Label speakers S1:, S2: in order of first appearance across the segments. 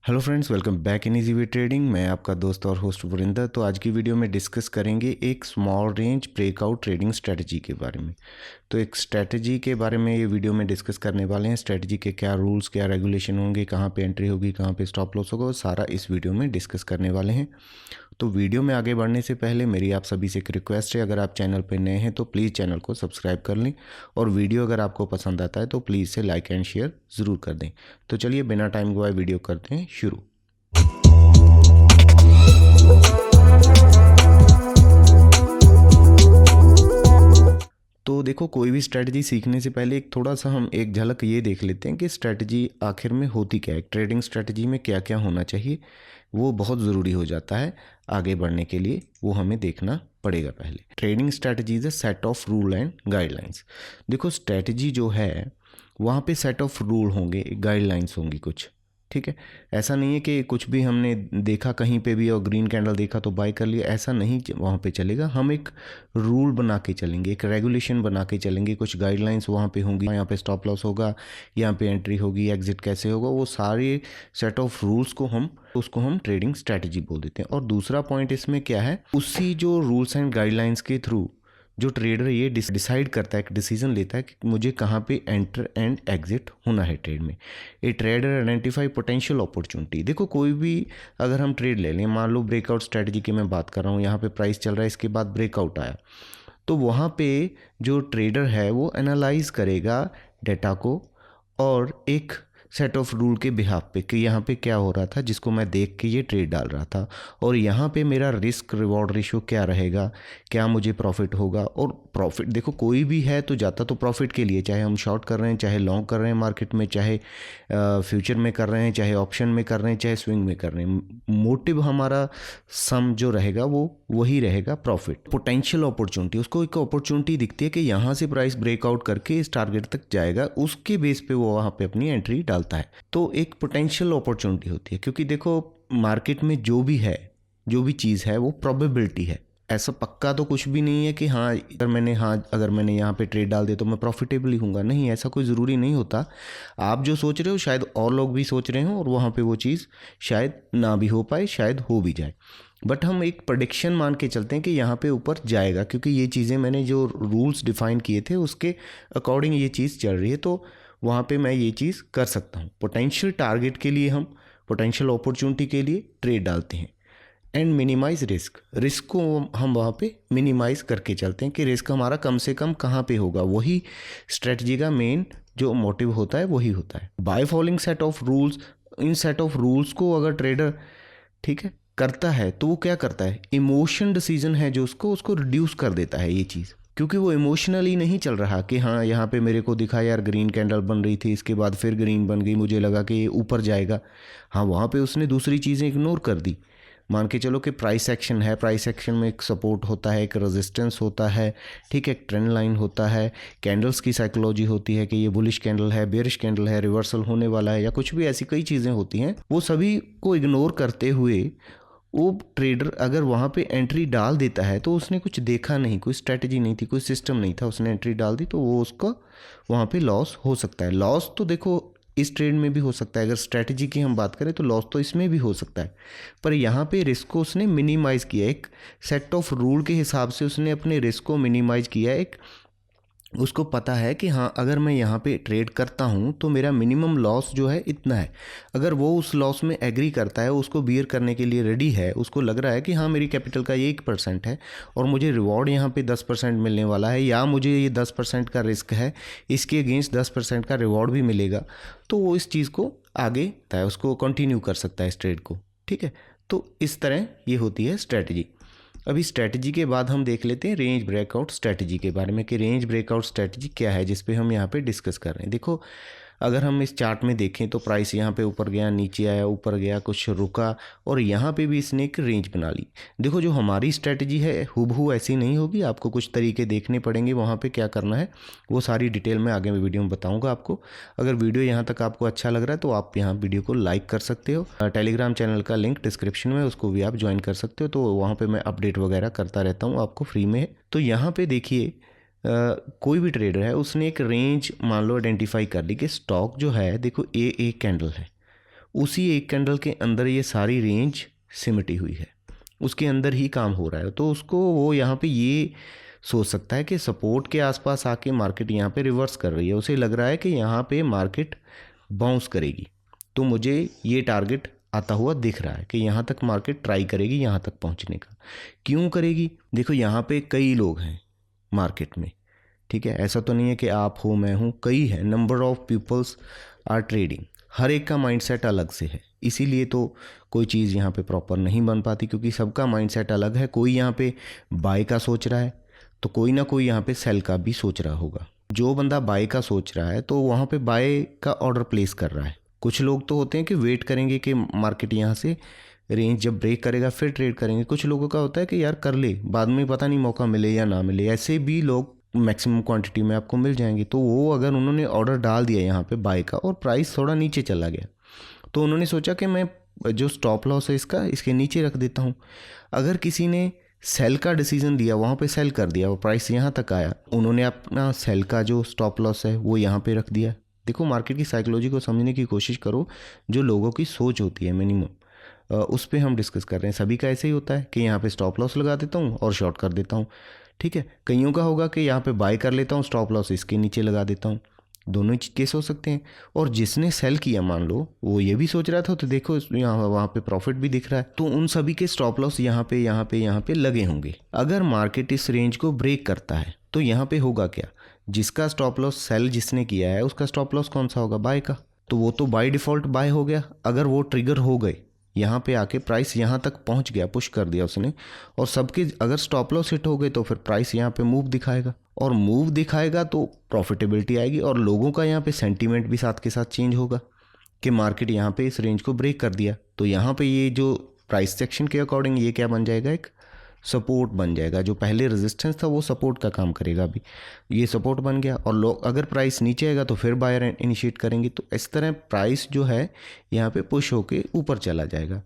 S1: Hello friends, welcome back in easy way trading. मैं आपका दोस्त और होस्ट वरिंदर। तो आज की वीडियो में डिस्कस करेंगे एक small range breakout trading strategy के बारे में। तो एक स्ट्रेटजी के बारे में ये वीडियो में डिस्कस करने वाले हैं। स्ट्रेटजी के क्या रूल्स, क्या रेगुलेशन होंगे, कहाँ पे एंट्री होगी, कहाँ पे स्टॉप लॉस होगा, वो सारा इस वीडियो में डिस्कस करने वाले हैं। तो वीडियो में आगे बढ़ने से पहले मेरी आप सभी से एक रिक्वेस्ट है, अगर आप चैनल पर नए हैं तो प्लीज़ चैनल को सब्सक्राइब कर लें, और वीडियो अगर आपको पसंद आता है तो प्लीज़ इसे लाइक एंड शेयर ज़रूर कर दें। तो चलिए बिना टाइम गवाए वीडियो करते हैं शुरू। तो देखो, कोई भी स्ट्रैटेजी सीखने से पहले थोड़ा सा हम एक झलक ये देख लेते हैं कि स्ट्रैटेजी आखिर में होती क्या है। ट्रेडिंग स्ट्रैटेजी में क्या क्या होना चाहिए, वो बहुत ज़रूरी हो जाता है आगे बढ़ने के लिए। वो हमें देखना पड़ेगा पहले। Trading strategy is a set of rule and guidelines. देखो, स्ट्रैटेजी जो है वहाँ पे सेट ऑफ रूल होंगे, गाइडलाइंस होंगी कुछ, ठीक है। ऐसा नहीं है कि कुछ भी हमने देखा कहीं पे भी और ग्रीन कैंडल देखा तो बाय कर लिया, ऐसा नहीं वहाँ पे चलेगा। हम एक रूल बना के चलेंगे, एक रेगुलेशन बना के चलेंगे, कुछ गाइडलाइंस वहाँ पे होंगी। यहाँ पे स्टॉप लॉस होगा, यहाँ पे एंट्री होगी, एग्जिट कैसे होगा, वो सारे सेट ऑफ रूल्स को हम ट्रेडिंग स्ट्रैटेजी बोल देते हैं। और दूसरा पॉइंट इसमें क्या है, उसी जो रूल्स एंड गाइडलाइंस के थ्रू जो ट्रेडर ये डिसाइड करता है, एक डिसीजन लेता है कि मुझे कहाँ पे एंटर एंड एग्जिट होना है ट्रेड में। ए ट्रेडर आइडेंटिफाई पोटेंशियल अपॉर्चुनिटी। देखो, कोई भी अगर हम ट्रेड ले लें, मान लो ब्रेकआउट स्ट्रेटजी की मैं बात कर रहा हूँ, यहाँ पे प्राइस चल रहा है, इसके बाद ब्रेकआउट आया, तो वहाँ पे जो ट्रेडर है वो एनालाइज करेगा डेटा को और एक सेट ऑफ रूल के बिहाफ पे कि यहाँ पे क्या हो रहा था जिसको मैं देख के ये ट्रेड डाल रहा था, और यहाँ पे मेरा रिस्क रिवॉर्ड रेशियो क्या रहेगा, क्या मुझे प्रॉफिट होगा। और प्रॉफिट देखो, कोई भी है तो जाता तो प्रॉफिट के लिए, चाहे हम शॉर्ट कर रहे हैं, चाहे लॉन्ग कर रहे हैं मार्केट में, चाहे फ्यूचर में कर रहे हैं, चाहे ऑप्शन में कर रहे हैं, चाहे स्विंग में कर रहे हैं। मोटिव हमारा सम जो रहेगा वो वही रहेगा, प्रॉफिट। पोटेंशियल अपॉर्चुनिटी, उसको एक अपॉर्चुनिटी दिखती है कि यहाँ से प्राइस ब्रेकआउट करके इस टारगेट तक जाएगा, उसके बेस पे वो वहाँ पे अपनी एंट्री डालता है। तो एक पोटेंशियल अपॉर्चुनिटी होती है, क्योंकि देखो मार्केट में जो भी है, जो भी चीज़ है वो प्रोबेबिलिटी है। ऐसा पक्का तो कुछ भी नहीं है कि अगर मैंने यहाँ पे ट्रेड डाल दिया तो मैं प्रॉफिटेबल ही हूँगा। नहीं, ऐसा कोई ज़रूरी नहीं होता। आप जो सोच रहे हो शायद और लोग भी सोच रहे हो, और वहाँ पे वो चीज़ शायद ना भी हो पाए, शायद हो भी जाए। बट हम एक प्रेडिक्शन मान के चलते हैं कि यहाँ पे ऊपर जाएगा, क्योंकि ये चीज़ें मैंने जो रूल्स डिफाइन किए थे उसके अकॉर्डिंग ये चीज़ चल रही है, तो वहाँ पे मैं ये चीज़ कर सकता हूँ। पोटेंशियल टारगेट के लिए हम पोटेंशियल अपॉर्चुनिटी के लिए ट्रेड डालते हैं। एंड मिनिमाइज रिस्क को हम वहाँ पे मिनिमाइज करके चलते हैं कि रिस्क हमारा कम से कम कहाँ पे होगा। वही स्ट्रेटजी का मेन जो मोटिव होता है वही होता है। By following set of rules, in set of rules को अगर ट्रेडर ठीक है करता है तो वो क्या करता है, इमोशन डिसीजन है जो उसको रिड्यूस कर देता है ये चीज़, क्योंकि वो इमोशनली नहीं चल रहा कि हाँ यहाँ पे मेरे को दिखा यार ग्रीन कैंडल बन रही थी, इसके बाद फिर ग्रीन बन गई, मुझे लगा कि ये ऊपर जाएगा। हाँ, वहाँ पे उसने दूसरी चीज़ें इग्नोर कर दी। मान के चलो कि प्राइस एक्शन है, प्राइस एक्शन में एक सपोर्ट होता है, एक रेजिस्टेंस होता है, ठीक है, एक ट्रेंड लाइन होता है, कैंडल्स की साइकोलॉजी होती है कि ये बुलिश कैंडल है, बेरिश कैंडल है, रिवर्सल होने वाला है, या कुछ भी ऐसी कई चीज़ें होती हैं। वो सभी को इग्नोर करते हुए वो ट्रेडर अगर वहाँ पे एंट्री डाल देता है तो उसने कुछ देखा नहीं, कोई स्ट्रैटेजी नहीं थी, कोई सिस्टम नहीं था, उसने एंट्री डाल दी, तो वो उसका वहाँ पे लॉस हो सकता है। लॉस तो देखो इस ट्रेड में भी हो सकता है, अगर स्ट्रैटेजी की हम बात करें तो लॉस तो इसमें भी हो सकता है, पर यहाँ पे रिस्क को उसने मिनिमाइज़ किया। एक सेट ऑफ रूल के हिसाब से उसने अपने रिस्क को मिनिमाइज़ किया। एक उसको पता है कि हाँ अगर मैं यहाँ पे ट्रेड करता हूँ तो मेरा मिनिमम लॉस जो है इतना है। अगर वो उस लॉस में एग्री करता है, उसको बियर करने के लिए रेडी है, उसको लग रहा है कि हाँ मेरी कैपिटल का ये 1% है और मुझे रिवॉर्ड यहाँ पे 10% मिलने वाला है, या मुझे ये 10% का रिस्क है, इसके अगेंस्ट 10% का रिवॉर्ड भी मिलेगा, तो वो इस चीज़ को आगे उसको कंटिन्यू कर सकता है इस ट्रेड को, ठीक है। तो इस तरह ये होती है स्ट्रैटेजी। अभी स्ट्रैटेजी के बाद हम देख लेते हैं रेंज ब्रेकआउट स्ट्रैटेजी के बारे में कि रेंज ब्रेकआउट स्ट्रैटेजी क्या है, जिस पे हम यहाँ पे डिस्कस कर रहे हैं। देखो, अगर हम इस चार्ट में देखें तो प्राइस यहाँ पे ऊपर गया, नीचे आया, ऊपर गया, कुछ रुका, और यहाँ पे भी इसने एक रेंज बना ली। देखो, जो हमारी स्ट्रैटेजी है हूबहू ऐसी नहीं होगी, आपको कुछ तरीके देखने पड़ेंगे वहाँ पे क्या करना है, वो सारी डिटेल में आगे वीडियो में बताऊँगा आपको। अगर वीडियो यहाँ तक आपको अच्छा लग रहा है तो आप यहाँ वीडियो को लाइक कर सकते हो। टेलीग्राम चैनल का लिंक डिस्क्रिप्शन में, उसको भी आप ज्वाइन कर सकते हो, तो वहाँ पर मैं अपडेट वगैरह करता रहता हूँ, आपको फ्री में। तो यहाँ पर देखिए, कोई भी ट्रेडर है उसने एक रेंज मान लो आइडेंटिफाई कर ली कि स्टॉक जो है, देखो ए कैंडल है, उसी एक कैंडल के अंदर ये सारी रेंज सिमटी हुई है, उसके अंदर ही काम हो रहा है। तो उसको वो यहाँ पे ये सोच सकता है कि सपोर्ट के आसपास आके मार्केट यहाँ पे रिवर्स कर रही है, उसे लग रहा है कि यहाँ पे मार्केट बाउंस करेगी, तो मुझे ये टारगेट आता हुआ दिख रहा है कि यहाँ तक मार्केट ट्राई करेगी यहाँ तक पहुँचने का। क्यों करेगी? देखो यहाँ पे कई लोग हैं मार्केट में, ठीक है, ऐसा तो नहीं है कि आप हो मैं हूँ, कई है, number of peoples are trading, हर एक का माइंडसेट अलग से है, इसीलिए तो कोई चीज़ यहाँ पे प्रॉपर नहीं बन पाती, क्योंकि सबका माइंडसेट अलग है। कोई यहाँ पे बाय का सोच रहा है तो कोई ना कोई यहाँ पे सेल का भी सोच रहा होगा। जो बंदा बाय का सोच रहा है तो वहाँ पे बाय का ऑर्डर प्लेस कर रहा है। कुछ लोग तो होते हैं कि वेट करेंगे कि मार्केट यहाँ से रेंज जब ब्रेक करेगा फिर ट्रेड करेंगे। कुछ लोगों का होता है कि यार कर ले, बाद में पता नहीं मौका मिले या ना मिले, ऐसे भी लोग मैक्सिमम क्वांटिटी में आपको मिल जाएंगे। तो वो अगर उन्होंने ऑर्डर डाल दिया यहाँ पे बाय का और प्राइस थोड़ा नीचे चला गया, तो उन्होंने सोचा कि मैं जो स्टॉप लॉस है इसका इसके नीचे रख देता हूँ। अगर किसी ने सेल का डिसीजन लिया, वहाँ पे सेल कर दिया, वो प्राइस यहाँ तक आया, उन्होंने अपना सेल का जो स्टॉप लॉस है वो यहाँ पे रख दिया। देखो मार्केट की साइकोलॉजी को समझने की कोशिश करो, जो लोगों की सोच होती है मिनिमम, उस पर हम डिस्कस कर रहे हैं। सभी का ऐसे ही होता है कि यहाँ पे स्टॉप लॉस लगा देता हूँ और शॉर्ट कर देता हूँ, ठीक है। कईयों का होगा कि यहाँ पे बाय कर लेता हूँ, स्टॉप लॉस इसके नीचे लगा देता हूँ, दोनों ही केस हो सकते हैं। और जिसने सेल किया मान लो वो ये भी सोच रहा था, तो देखो यहाँ वहाँ पे प्रॉफिट भी दिख रहा है, तो उन सभी के स्टॉप लॉस यहाँ पे लगे होंगे। अगर मार्केट इस रेंज को ब्रेक करता है तो यहाँ पे होगा क्या? जिसका स्टॉप लॉस सेल जिसने किया है उसका स्टॉप लॉस कौन सा होगा? बाय का, तो वो तो बाय डिफ़ॉल्ट बाय हो गया। अगर वो ट्रिगर हो गए, यहाँ पे आके प्राइस यहाँ तक पहुँच गया, पुश कर दिया उसने, और सबके अगर स्टॉप लॉस हिट हो गए तो फिर प्राइस यहाँ पे मूव दिखाएगा, और मूव दिखाएगा तो प्रॉफिटेबिलिटी आएगी, और लोगों का यहाँ पे सेंटीमेंट भी साथ के साथ चेंज होगा कि मार्केट यहाँ पे इस रेंज को ब्रेक कर दिया। तो यहाँ पे ये जो प्राइस सेक्शन के अकॉर्डिंग ये क्या बन जाएगा? एक सपोर्ट बन जाएगा। जो पहले रेजिस्टेंस था वो सपोर्ट का काम करेगा, अभी ये सपोर्ट बन गया। और लोग अगर प्राइस नीचे आएगा तो फिर बायर इनिशिएट करेंगे, तो इस तरह प्राइस जो है यहाँ पे पुश होके ऊपर चला जाएगा।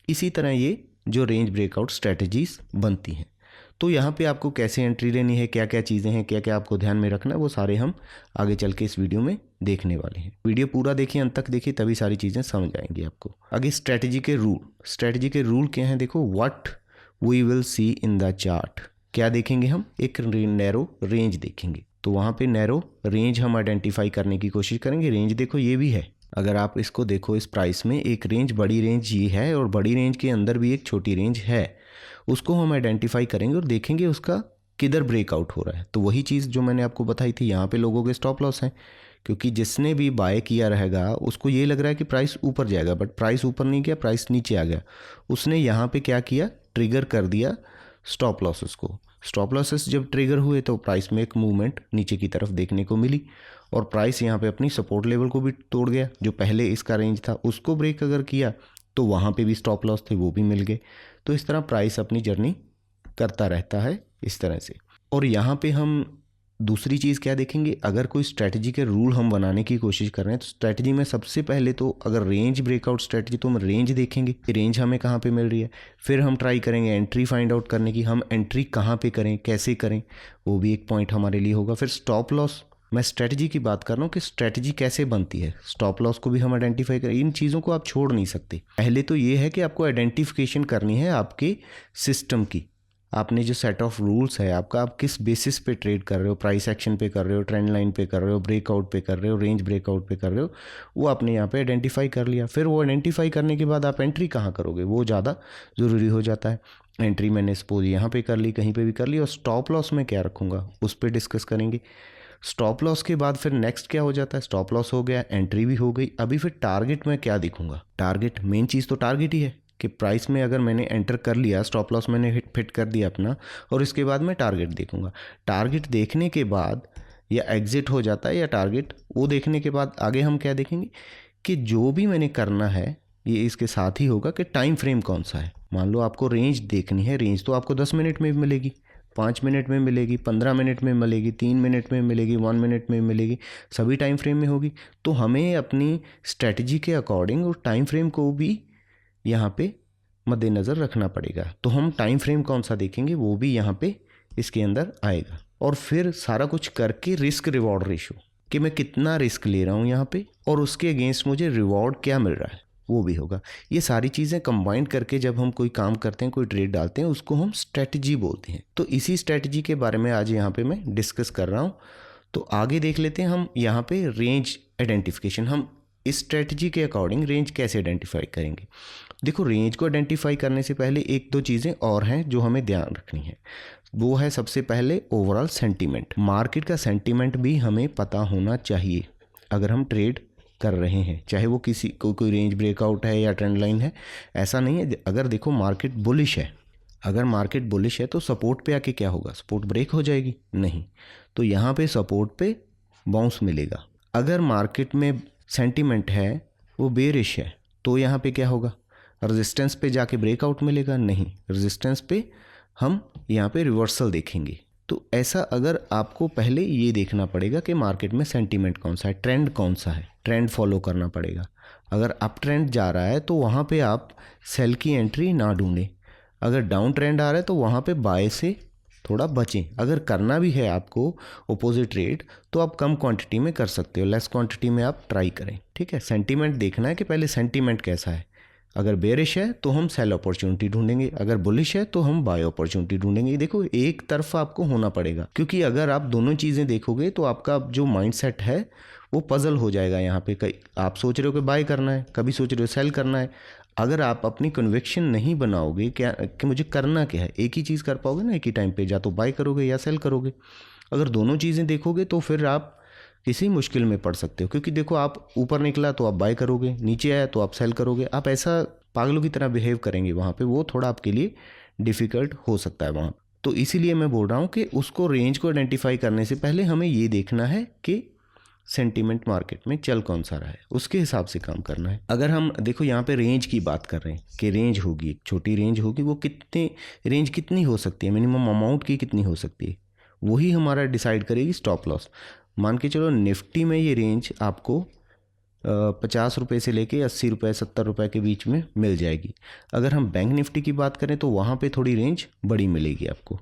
S1: इसी तरह ये जो रेंज ब्रेकआउट स्ट्रेटजीज बनती हैं। तो यहाँ पे आपको कैसे एंट्री लेनी है, क्या क्या चीज़ें हैं, क्या क्या आपको ध्यान में रखना है, वो सारे हम आगे चल के इस वीडियो में देखने वाले हैं। वीडियो पूरा देखिए, अंत तक देखिए, तभी सारी चीज़ें समझ आएंगी आपको। आगे स्ट्रेटजी के रूल क्या हैं? देखो, what we will see in the chart. क्या देखेंगे हम? एक नैरो रेंज देखेंगे, तो वहाँ पे नैरो रेंज हम आइडेंटिफाई करने की कोशिश करेंगे। रेंज देखो ये भी है, अगर आप इसको देखो, इस प्राइस में एक रेंज, बड़ी रेंज ये है, और बड़ी रेंज के अंदर भी एक छोटी रेंज है, उसको हम आइडेंटिफाई करेंगे और देखेंगे उसका किधर ब्रेकआउट हो रहा है। तो वही चीज़ जो मैंने आपको बताई थी, यहाँ पे लोगों के स्टॉप लॉस हैं, क्योंकि जिसने भी बाय किया रहेगा उसको ये लग रहा है कि प्राइस ऊपर जाएगा, बट प्राइस ऊपर नहीं गया, प्राइस नीचे आ गया। उसने यहाँ पे क्या किया? ट्रिगर कर दिया स्टॉप लॉसेस को। स्टॉप लॉसेस जब ट्रिगर हुए तो प्राइस में एक मूवमेंट नीचे की तरफ देखने को मिली, और प्राइस यहाँ पे अपनी सपोर्ट लेवल को भी तोड़ गया। जो पहले इसका रेंज था उसको ब्रेक अगर किया तो वहाँ पे भी स्टॉप लॉस थे, वो भी मिल गए। तो इस तरह प्राइस अपनी जर्नी करता रहता है इस तरह से। और यहाँ पे हम दूसरी चीज़ क्या देखेंगे? अगर कोई स्ट्रैटेजी के रूल हम बनाने की कोशिश कर रहे हैं तो स्ट्रैटेजी में सबसे पहले तो अगर रेंज ब्रेकआउट स्ट्रैटेजी, तो हम रेंज देखेंगे कि रेंज हमें कहाँ पे मिल रही है। फिर हम ट्राई करेंगे एंट्री फाइंड आउट करने की, हम एंट्री कहाँ पे करें, कैसे करें, वो भी एक पॉइंट हमारे लिए होगा। फिर स्टॉप लॉस, मैं स्ट्रैटेजी की बात कर रहा हूँ कि स्ट्रैटेजी कैसे बनती है, स्टॉप लॉस को भी हम आइडेंटिफाई करें। इन चीज़ों को आप छोड़ नहीं सकते। पहले तो ये है कि आपको आइडेंटिफिकेशन करनी है आपके सिस्टम की, आपने जो सेट ऑफ रूल्स है आपका, आप किस बेसिस पे ट्रेड कर रहे हो, प्राइस एक्शन पे कर रहे हो, ट्रेंड लाइन पे कर रहे हो, ब्रेकआउट पे कर रहे हो, रेंज ब्रेकआउट पे कर रहे हो, वो आपने यहाँ पे आइडेंटिफाई कर लिया। फिर वो आइडेंटिफाई करने के बाद आप एंट्री कहाँ करोगे, वो ज़्यादा ज़रूरी हो जाता है। एंट्री मैंने सपोज यहाँ पे कर ली, कहीं पे भी कर ली, और स्टॉप लॉस में क्या रखूँगा उस पर डिस्कस करेंगे। स्टॉप लॉस के बाद फिर नेक्स्ट क्या हो जाता है? स्टॉप लॉस हो गया, एंट्री भी हो गई, अभी फिर टारगेट में क्या दिखूंगा? टारगेट, मेन चीज़ तो टारगेट ही है कि प्राइस में अगर मैंने एंटर कर लिया, स्टॉप लॉस मैंने फिट कर दिया अपना, और इसके बाद मैं टारगेट देखूंगा। टारगेट देखने के बाद या एग्जिट हो जाता है या टारगेट, वो देखने के बाद आगे हम क्या देखेंगे कि जो भी मैंने करना है ये इसके साथ ही होगा कि टाइम फ्रेम कौन सा है। मान लो आपको रेंज देखनी है, रेंज तो आपको 10 मिनट में मिलेगी, 5 मिनट में मिलेगी, 15 मिनट में मिलेगी, 3 मिनट में मिलेगी, 1 मिनट में मिलेगी, सभी टाइम फ्रेम में होगी। तो हमें अपनी स्ट्रेटजी के अकॉर्डिंग और टाइम फ्रेम को भी यहाँ पे मद्देनज़र रखना पड़ेगा। तो हम टाइम फ्रेम कौन सा देखेंगे वो भी यहाँ पे इसके अंदर आएगा। और फिर सारा कुछ करके रिस्क रिवॉर्ड रेशो, कि मैं कितना रिस्क ले रहा हूँ यहाँ पे और उसके अगेंस्ट मुझे रिवॉर्ड क्या मिल रहा है। वो भी होगा। ये सारी चीज़ें कंबाइन करके जब हम कोई काम करते हैं, कोई ट्रेड डालते हैं, उसको हम स्ट्रेटजी बोलते हैं। तो इसी स्ट्रेटजी के बारे में आज यहाँ पे मैं डिस्कस कर रहा हूँ। तो आगे देख लेते हैं हम यहाँ पे रेंज आइडेंटिफिकेशन। हम इस स्ट्रेटजी के अकॉर्डिंग रेंज कैसे आइडेंटिफाई करेंगे। देखो, रेंज को आइडेंटिफाई करने से पहले एक दो चीज़ें और हैं जो हमें ध्यान रखनी है। वो है सबसे पहले ओवरऑल सेंटीमेंट। मार्केट का सेंटीमेंट भी हमें पता होना चाहिए अगर हम ट्रेड कर रहे हैं, चाहे वो किसी कोई रेंज ब्रेकआउट है या ट्रेंड लाइन है। ऐसा नहीं है, अगर देखो मार्केट बुलिश है, अगर मार्केट बुलिश है तो सपोर्ट पे आके क्या होगा, सपोर्ट ब्रेक हो जाएगी? नहीं, तो यहाँ पे सपोर्ट पे बाउंस मिलेगा। अगर मार्केट में सेंटीमेंट है वो बेरिश है तो यहाँ पे क्या होगा, रेजिस्टेंस पे जाके ब्रेकआउट मिलेगा? नहीं, रेजिस्टेंस पे हम यहाँ पे रिवर्सल देखेंगे। तो ऐसा अगर आपको पहले ये देखना पड़ेगा कि मार्केट में सेंटीमेंट कौन सा है, ट्रेंड कौन सा है, ट्रेंड फॉलो करना पड़ेगा। अगर अप ट्रेंड जा रहा है तो वहाँ पे आप सेल की एंट्री ना ढूंढें। अगर डाउन ट्रेंड आ रहा है तो वहाँ पे बाय से थोड़ा बचें। अगर करना भी है आपको अपोजिट ट्रेड तो आप कम क्वांटिटी में कर सकते हो, लेस क्वांटिटी में आप ट्राई करें। ठीक है, सेंटीमेंट देखना है कि पहले सेंटीमेंट कैसा है। अगर बेरिश है तो हम सेल अपॉर्चुनिटी ढूंढेंगे, अगर बुलिश है तो हम बाय अपॉर्चुनिटी ढूंढेंगे। देखो, एक तरफा आपको होना पड़ेगा, क्योंकि अगर आप दोनों चीज़ें देखोगे तो आपका जो माइंडसेट है वो पजल हो जाएगा। यहाँ पे कई आप सोच रहे हो कि बाय करना है, कभी सोच रहे हो सेल करना है। अगर आप अपनी कन्विक्शन नहीं बनाओगे क्या कि मुझे करना क्या है, एक ही चीज़ कर पाओगे ना एक ही टाइम पे, या तो बाय करोगे या सेल करोगे। अगर दोनों चीज़ें देखोगे तो फिर आप किसी मुश्किल में पड़ सकते हो, क्योंकि देखो आप ऊपर निकला तो आप बाय करोगे, नीचे आया तो आप सेल करोगे। आप ऐसा पागलों की तरह बिहेव करेंगे वहाँ पे, वो थोड़ा आपके लिए डिफ़िकल्ट हो सकता है वहाँ। तो इसीलिए मैं बोल रहा हूँ कि उसको रेंज को आइडेंटिफाई करने से पहले हमें ये देखना है कि सेंटीमेंट मार्केट में चल कौन सा रहा है, उसके हिसाब से काम करना है। अगर हम देखो यहाँ पे रेंज की बात कर रहे हैं कि रेंज होगी, एक छोटी रेंज होगी, वो कितने रेंज कितनी हो सकती है, मिनिमम अमाउंट की कितनी हो सकती है, वही हमारा डिसाइड करेगी स्टॉप लॉस। मान के चलो निफ्टी में ये रेंज आपको 50 रुपये से लेके 80 रुपये 70 रुपये के बीच में मिल जाएगी। अगर हम बैंक निफ्टी की बात करें तो वहाँ पे थोड़ी रेंज बड़ी मिलेगी आपको।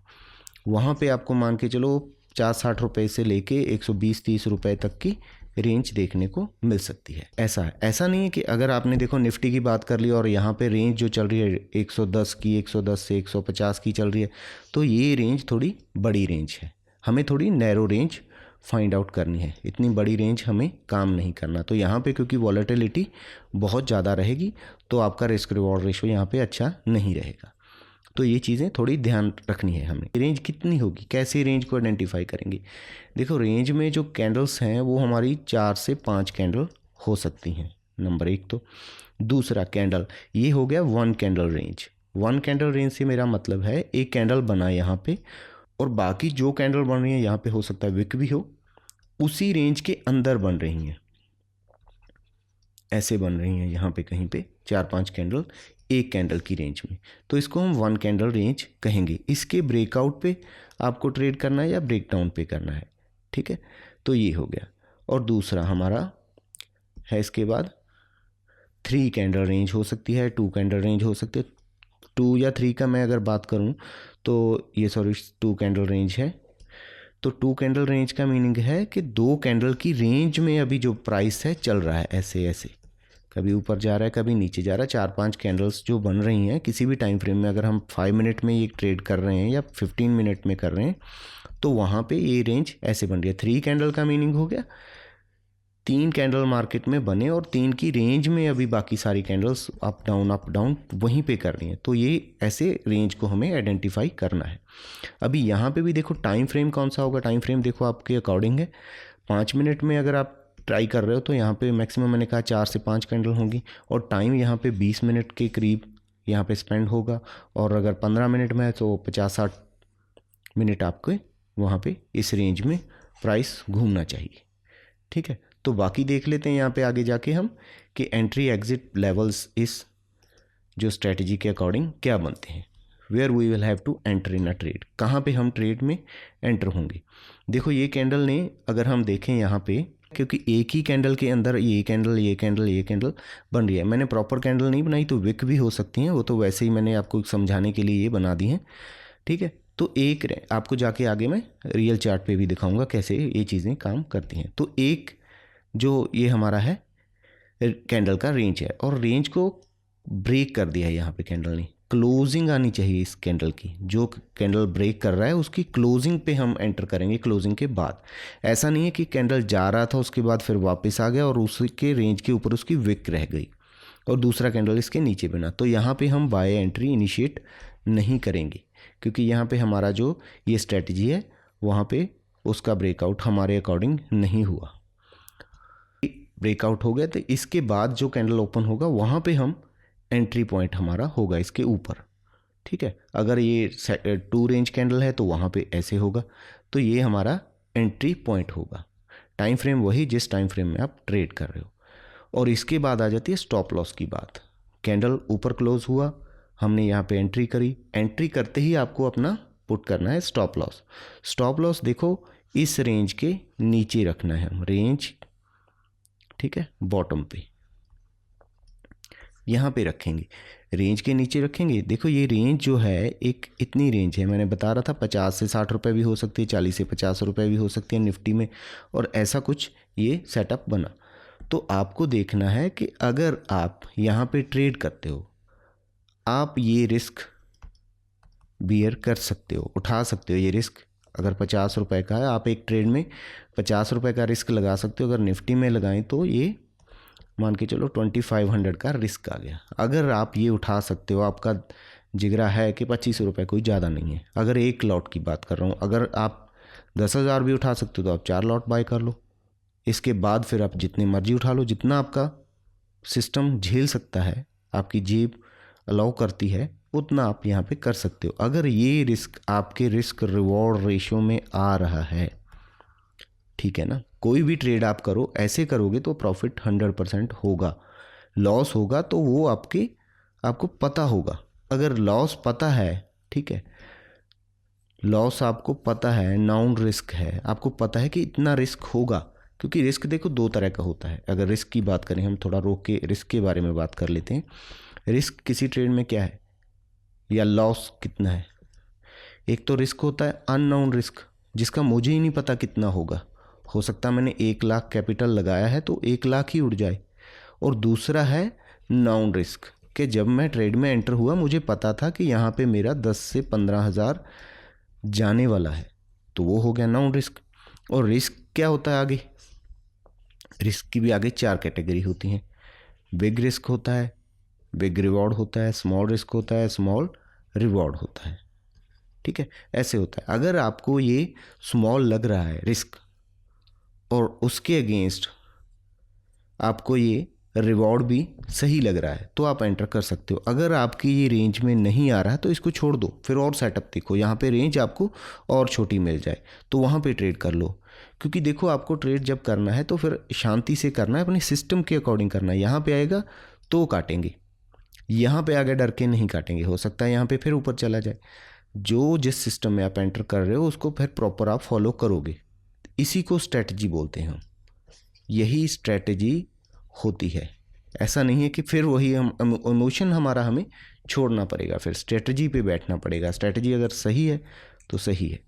S1: वहाँ पे आपको मान के चलो 50-60 रुपये से लेके 120-30 रुपये तक की रेंज देखने को मिल सकती है। ऐसा नहीं है कि अगर आपने देखो निफ्टी की बात कर ली और यहाँ पे रेंज जो चल रही है 110 की, 110 से 150 की चल रही है, तो ये रेंज थोड़ी बड़ी रेंज है। हमें थोड़ी नैरो रेंज फाइंड आउट करनी है, इतनी बड़ी रेंज हमें काम नहीं करना। तो यहाँ पे क्योंकि वॉलेटिलिटी बहुत ज़्यादा रहेगी तो आपका रिस्क रिवॉर्ड रेशियो यहाँ पे अच्छा नहीं रहेगा। तो ये चीज़ें थोड़ी ध्यान रखनी है हमें। रेंज कितनी होगी, कैसे रेंज को आइडेंटिफाई करेंगे। देखो, रेंज में जो कैंडल्स हैं वो हमारी 4 से 5 कैंडल हो सकती हैं, नंबर एक। तो दूसरा कैंडल, ये हो गया 1 कैंडल रेंज। 1 कैंडल रेंज से मेरा मतलब है एक कैंडल बना यहाँ पे और बाकी जो कैंडल बन रही है यहाँ पे हो सकता है विक भी हो, उसी रेंज के अंदर बन रही हैं, ऐसे बन रही हैं यहाँ पे कहीं पे 4-5 कैंडल एक कैंडल की रेंज में, तो इसको हम 1 कैंडल रेंज कहेंगे। इसके ब्रेकआउट पे आपको ट्रेड करना है या ब्रेकडाउन पे करना है। ठीक है, तो ये हो गया। और दूसरा हमारा है इसके बाद 3 कैंडल रेंज हो सकती है, 2 कैंडल रेंज हो सकती है। 2 या 3 का मैं अगर बात करूँ तो ये 2 कैंडल रेंज है। तो 2 कैंडल रेंज का मीनिंग है कि 2 कैंडल की रेंज में अभी जो प्राइस है चल रहा है, ऐसे ऐसे कभी ऊपर जा रहा है कभी नीचे जा रहा है। 4-5 कैंडल्स जो बन रही हैं किसी भी टाइम फ्रेम में, अगर हम 5 मिनट में ये ट्रेड कर रहे हैं या 15 मिनट में कर रहे हैं तो वहाँ पे ये रेंज ऐसे बन रही है। 3 कैंडल का मीनिंग हो गया 3 कैंडल मार्केट में बने और 3 की रेंज में अभी बाकी सारी कैंडल्स अप डाउन वहीं पे कर रही हैं। तो ये ऐसे रेंज को हमें आइडेंटिफाई करना है। अभी यहाँ पे भी देखो टाइम फ्रेम कौन सा होगा, टाइम फ्रेम देखो आपके अकॉर्डिंग है। 5 मिनट में अगर आप ट्राई कर रहे हो तो यहाँ पे मैक्सिमम मैंने कहा 4 से 5 कैंडल होंगी और टाइम यहाँ पे 20 मिनट के करीब यहाँ पे स्पेंड होगा। और अगर 15 मिनट में है तो 50-60 मिनट आपके वहाँ पे इस रेंज में प्राइस घूमना चाहिए। ठीक है, तो बाकी देख लेते हैं यहाँ पे आगे जाके हम कि एंट्री एग्जिट लेवल्स इस जो स्ट्रेटजी के अकॉर्डिंग क्या बनते हैं। Where we will have to enter in a trade, कहाँ पे हम ट्रेड में एंटर होंगे। देखो ये कैंडल ने अगर हम देखें यहाँ पे, क्योंकि एक ही कैंडल के अंदर ये कैंडल बन रही है, मैंने प्रॉपर कैंडल नहीं बनाई तो विक भी हो सकती हैं, वो तो वैसे ही मैंने आपको समझाने के लिए ये बना दी हैं। ठीक है, तो एक आपको जाके आगे मैं रियल चार्ट पे भी दिखाऊंगा कैसे ये चीज़ें काम करती हैं। तो एक जो ये हमारा है कैंडल का रेंज है और रेंज को ब्रेक कर दिया है यहाँ पे कैंडल ने। क्लोजिंग आनी चाहिए इस कैंडल की, जो कैंडल ब्रेक कर रहा है उसकी क्लोजिंग पे हम एंटर करेंगे, क्लोजिंग के बाद। ऐसा नहीं है कि कैंडल जा रहा था उसके बाद फिर वापस आ गया और उसके रेंज के ऊपर उसकी विक रह गई और दूसरा कैंडल इसके नीचे बना, तो यहाँ पे हम बाय एंट्री इनिशिएट नहीं करेंगे, क्योंकि यहाँ पे हमारा जो ये स्ट्रेटजी है वहाँ पे उसका ब्रेकआउट हमारे अकॉर्डिंग नहीं हुआ। ब्रेकआउट हो गया तो इसके बाद जो कैंडल ओपन होगा वहाँ पे हम एंट्री पॉइंट हमारा होगा इसके ऊपर, ठीक है। अगर ये 2 रेंज कैंडल है तो वहाँ पे ऐसे होगा, तो ये हमारा एंट्री पॉइंट होगा। टाइम फ्रेम वही जिस टाइम फ्रेम में आप ट्रेड कर रहे हो। और इसके बाद आ जाती है स्टॉप लॉस की बात। कैंडल ऊपर क्लोज हुआ, हमने यहाँ पे एंट्री करी, एंट्री करते ही आपको अपना पुट करना है स्टॉप लॉस। स्टॉप लॉस देखो इस रेंज के नीचे रखना है हम, रेंज, ठीक है, बॉटम पे यहाँ पे रखेंगे, रेंज के नीचे रखेंगे। देखो ये रेंज जो है एक इतनी रेंज है, मैंने बता रहा था 50 से 60 रुपये भी हो सकती है, 40 से 50 रुपये भी हो सकती है निफ्टी में, और ऐसा कुछ ये सेटअप बना। तो आपको देखना है कि अगर आप यहाँ पे ट्रेड करते हो, आप ये रिस्क बियर कर सकते हो, उठा सकते हो ये रिस्क। अगर 50 रुपये का है, आप एक ट्रेड में 50 रुपये का रिस्क लगा सकते हो। अगर निफ्टी में लगाएं तो ये मान के चलो 2500 का रिस्क आ गया। अगर आप ये उठा सकते हो, आपका जिगरा है कि 25 रुपये कोई ज़्यादा नहीं है, अगर एक लॉट की बात कर रहा हूँ, अगर आप 10,000 भी उठा सकते हो तो आप 4 लॉट बाय कर लो। इसके बाद फिर आप जितने मर्जी उठा लो, जितना आपका सिस्टम झेल सकता है, आपकी जेब अलाउ करती है, उतना आप यहाँ पे कर सकते हो। अगर ये रिस्क आपके रिस्क रिवॉर्ड रेशियो में आ रहा है, ठीक है ना। कोई भी ट्रेड आप करो, ऐसे करोगे तो प्रॉफिट 100% होगा। लॉस होगा तो वो आपको पता होगा। अगर लॉस पता है, ठीक है, लॉस आपको पता है, नाउन रिस्क है, आपको पता है कि इतना रिस्क होगा। क्योंकि रिस्क देखो 2 तरह का होता है। अगर रिस्क की बात करें, हम थोड़ा रोक के रिस्क के बारे में बात कर लेते हैं। रिस्क किसी ट्रेड में क्या है या लॉस कितना है। एक तो रिस्क होता है अननाउन रिस्क, जिसका मुझे ही नहीं पता कितना होगा। हो सकता है मैंने 1 लाख कैपिटल लगाया है तो 1 लाख ही उड़ जाए। और दूसरा है नाउन रिस्क, कि जब मैं ट्रेड में एंटर हुआ मुझे पता था कि यहाँ पे मेरा 10 से 15 हज़ार जाने वाला है, तो वो हो गया नाउन रिस्क। और रिस्क क्या होता है आगे, रिस्क की भी आगे 4 कैटेगरी होती हैं। बिग रिस्क होता है, बिग रिवॉर्ड होता है, स्मॉल रिस्क होता है, स्मॉल रिवॉर्ड होता है, ठीक है, ऐसे होता है। अगर आपको ये स्मॉल लग रहा है रिस्क और उसके अगेंस्ट आपको ये रिवॉर्ड भी सही लग रहा है, तो आप एंटर कर सकते हो। अगर आपकी ये रेंज में नहीं आ रहा है तो इसको छोड़ दो, फिर और सेटअप देखो, यहाँ पे रेंज आपको और छोटी मिल जाए तो वहाँ पे ट्रेड कर लो। क्योंकि देखो आपको ट्रेड जब करना है तो फिर शांति से करना है, अपने सिस्टम के अकॉर्डिंग करना है। यहाँ पे आएगा तो काटेंगे, यहाँ पे आगे डर के नहीं काटेंगे। हो सकता है यहाँ पे फिर ऊपर चला जाए। जो जिस सिस्टम में आप एंटर कर रहे हो उसको फिर प्रॉपर आप फॉलो करोगे, इसी को स्ट्रेटजी बोलते हैं हम। यही स्ट्रेटजी होती है। ऐसा नहीं है कि फिर वही हम इमोशन हमारा हमें छोड़ना पड़ेगा, फिर स्ट्रेटजी पे बैठना पड़ेगा। स्ट्रेटजी अगर सही है तो सही है।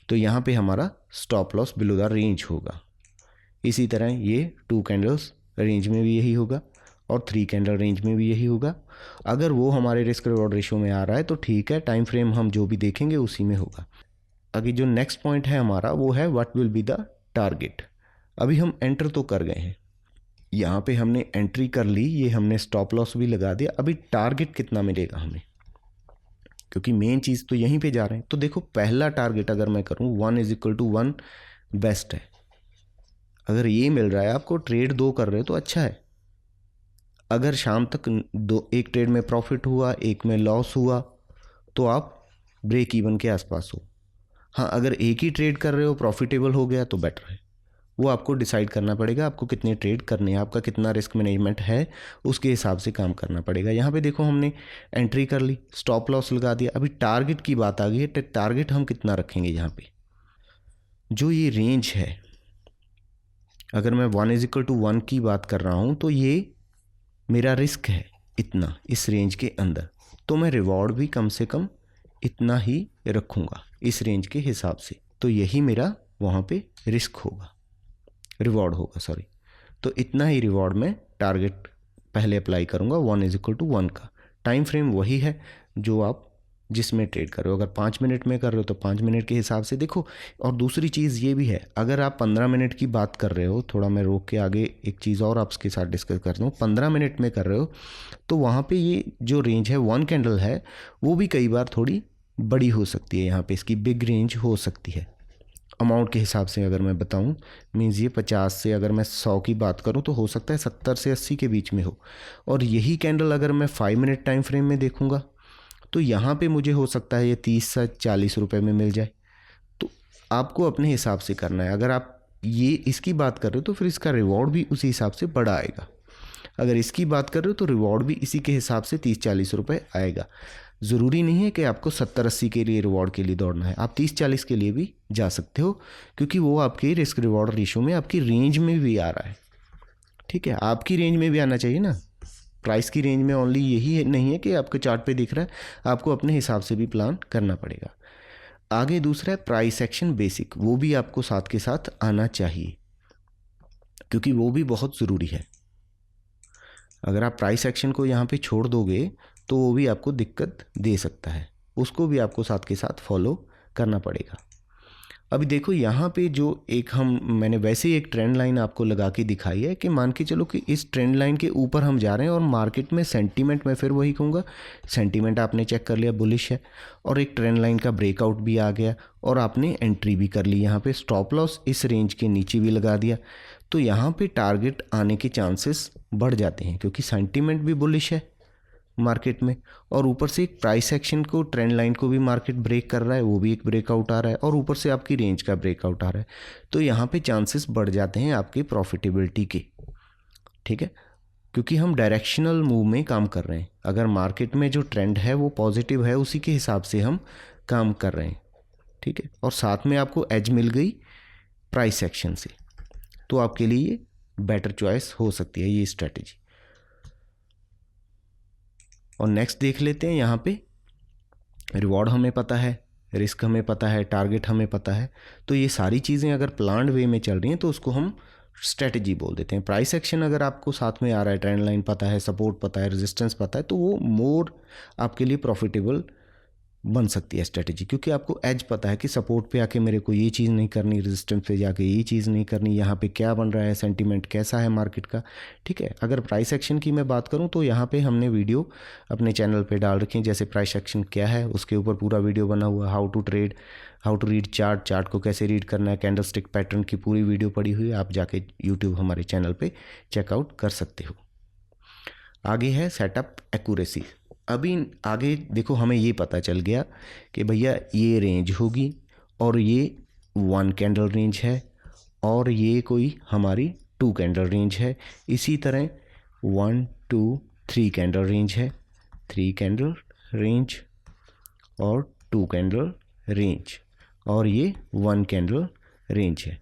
S1: तो यहाँ पे हमारा stop loss below the range होगा। इसी तरह ये 2 कैंडल्स रेंज में भी यही होगा और 3 कैंडल रेंज में भी यही होगा। अगर वो हमारे रिस्क रिवॉर्ड रेशियो में आ रहा है तो ठीक है, टाइम फ्रेम हम जो भी देखेंगे उसी में होगा। अभी जो नेक्स्ट पॉइंट है हमारा वो है what will be the target. अभी हम एंटर तो कर गए हैं, यहाँ पे हमने एंट्री कर ली, ये हमने स्टॉप लॉस भी लगा दिया। अभी टारगेट कितना मिलेगा हमें, क्योंकि मेन चीज़ तो यहीं पे जा रहे हैं। तो देखो पहला टारगेट अगर मैं करूँ 1 = 1 बेस्ट है। अगर ये मिल रहा है आपको, ट्रेड 2 कर रहे हो तो अच्छा है। अगर शाम तक एक ट्रेड में प्रॉफिट हुआ, एक में लॉस हुआ, तो आप ब्रेक इवन के आसपास हो। हाँ, अगर एक ही ट्रेड कर रहे हो, प्रॉफिटेबल हो गया तो बेटर है। वो आपको डिसाइड करना पड़ेगा आपको कितने ट्रेड करने हैं, आपका कितना रिस्क मैनेजमेंट है, उसके हिसाब से काम करना पड़ेगा। यहाँ पे देखो हमने एंट्री कर ली, स्टॉप लॉस लगा दिया। अभी टारगेट की बात आ गई है। टारगेट हम कितना रखेंगे यहाँ पे, जो ये रेंज है, अगर मैं 1 = 1 की बात कर रहा हूँ तो ये मेरा रिस्क है इतना इस रेंज के अंदर, तो मैं रिवॉर्ड भी कम से कम इतना ही रखूँगा इस रेंज के हिसाब से। तो यही मेरा वहाँ पे रिस्क होगा, रिवॉर्ड होगा, सॉरी। तो इतना ही रिवॉर्ड मैं टारगेट पहले अप्लाई करूँगा 1 = 1 का। टाइम फ्रेम वही है जो आप जिसमें ट्रेड कर रहे हो। अगर 5 मिनट में कर रहे हो तो 5 मिनट के हिसाब से देखो। और दूसरी चीज़ ये भी है, अगर आप 15 मिनट की बात कर रहे हो, थोड़ा मैं रोक के आगे एक चीज़ और आपके साथ डिस्कस करता हूँ। 15 मिनट में कर रहे हो तो वहाँ पे ये जो रेंज है 1 कैंडल है वो भी कई बार थोड़ी बड़ी हो सकती है। यहाँ पे इसकी बिग रेंज हो सकती है अमाउंट के हिसाब से। अगर मैं बताऊँ मीन्स ये 50 से अगर मैं 100 की बात करूँ तो हो सकता है 70 से 80 के बीच में हो। और यही कैंडल अगर मैं 5 मिनट टाइम फ्रेम में देखूँगा तो यहाँ पे मुझे हो सकता है ये 30 से 40 रुपए में मिल जाए। तो आपको अपने हिसाब से करना है। अगर आप ये इसकी बात कर रहे हो तो फिर इसका रिवॉर्ड भी उसी हिसाब से बड़ा आएगा। अगर इसकी बात कर रहे हो तो रिवॉर्ड भी इसी के हिसाब से 30-40 रुपए आएगा। ज़रूरी नहीं है कि आपको 70-80 के लिए रिवॉर्ड के लिए दौड़ना है, आप 30-40 के लिए भी जा सकते हो, क्योंकि वो आपके रिस्क रिवॉर्ड रेशो में आपकी रेंज में भी आ रहा है। ठीक है, आपकी रेंज में भी आना चाहिए ना। प्राइस की रेंज में ओनली यही नहीं है कि आपके चार्ट पे दिख रहा है, आपको अपने हिसाब से भी प्लान करना पड़ेगा। आगे दूसरा है प्राइस एक्शन बेसिक, वो भी आपको साथ के साथ आना चाहिए क्योंकि वो भी बहुत ज़रूरी है। अगर आप प्राइस एक्शन को यहाँ पे छोड़ दोगे तो वो भी आपको दिक्कत दे सकता है, उसको भी आपको साथ के साथ फॉलो करना पड़ेगा। अभी देखो यहाँ पे जो मैंने वैसे ही एक ट्रेंड लाइन आपको लगा के दिखाई है कि मान के चलो कि इस ट्रेंड लाइन के ऊपर हम जा रहे हैं और मार्केट में सेंटीमेंट, मैं फिर वही कहूँगा, सेंटीमेंट आपने चेक कर लिया बुलिश है और एक ट्रेंड लाइन का ब्रेकआउट भी आ गया और आपने एंट्री भी कर ली। यहाँ पे स्टॉप लॉस इस रेंज के नीचे भी लगा दिया तो यहाँ पे टारगेट आने के चांसेस बढ़ जाते हैं क्योंकि सेंटीमेंट भी बुलिश है मार्केट में और ऊपर से एक प्राइस एक्शन को, ट्रेंड लाइन को भी मार्केट ब्रेक कर रहा है, वो भी एक ब्रेकआउट आ रहा है और ऊपर से आपकी रेंज का ब्रेकआउट आ रहा है। तो यहाँ पे चांसेस बढ़ जाते हैं आपकी प्रॉफिटेबिलिटी के। ठीक है, क्योंकि हम डायरेक्शनल मूव में काम कर रहे हैं। अगर मार्केट में जो ट्रेंड है वो पॉजिटिव है, उसी के हिसाब से हम काम कर रहे हैं। ठीक है, और साथ में आपको एज मिल गई प्राइस एक्शन से, तो आपके लिए बेटर चॉइस हो सकती है ये स्ट्रेटेजी। और नेक्स्ट देख लेते हैं। यहाँ पे रिवॉर्ड हमें पता है, रिस्क हमें पता है, टारगेट हमें पता है, तो ये सारी चीज़ें अगर प्लान्ड वे में चल रही हैं तो उसको हम स्ट्रेटजी बोल देते हैं। प्राइस एक्शन अगर आपको साथ में आ रहा है, ट्रेंड लाइन पता है, सपोर्ट पता है, रेजिस्टेंस पता है, तो वो मोर आपके लिए प्रॉफिटेबल बन सकती है स्ट्रेटजी, क्योंकि आपको एज पता है कि सपोर्ट पे आके मेरे को ये चीज़ नहीं करनी, रेजिस्टेंस पे जाके ये चीज़ नहीं करनी, यहाँ पे क्या बन रहा है, सेंटीमेंट कैसा है मार्केट का। ठीक है, अगर प्राइस एक्शन की मैं बात करूँ तो यहाँ पे हमने वीडियो अपने चैनल पे डाल रखी है, जैसे प्राइस एक्शन क्या है उसके ऊपर पूरा वीडियो बना हुआ, हाउ टू रीड चार्ट को कैसे रीड करना है, कैंडलस्टिक पैटर्न की पूरी वीडियो पड़ी हुई है, आप जाके यूट्यूब हमारे चैनल पर चेकआउट कर सकते हो। आगे है सेटअप एक्यूरेसी। अभी आगे देखो, हमें ये पता चल गया कि भैया ये रेंज होगी और ये 1 कैंडल रेंज है और ये कोई हमारी 2 कैंडल रेंज है। इसी तरह 1 2 3 कैंडल रेंज है, 3 कैंडल रेंज और 2 कैंडल रेंज और ये 1 कैंडल रेंज है।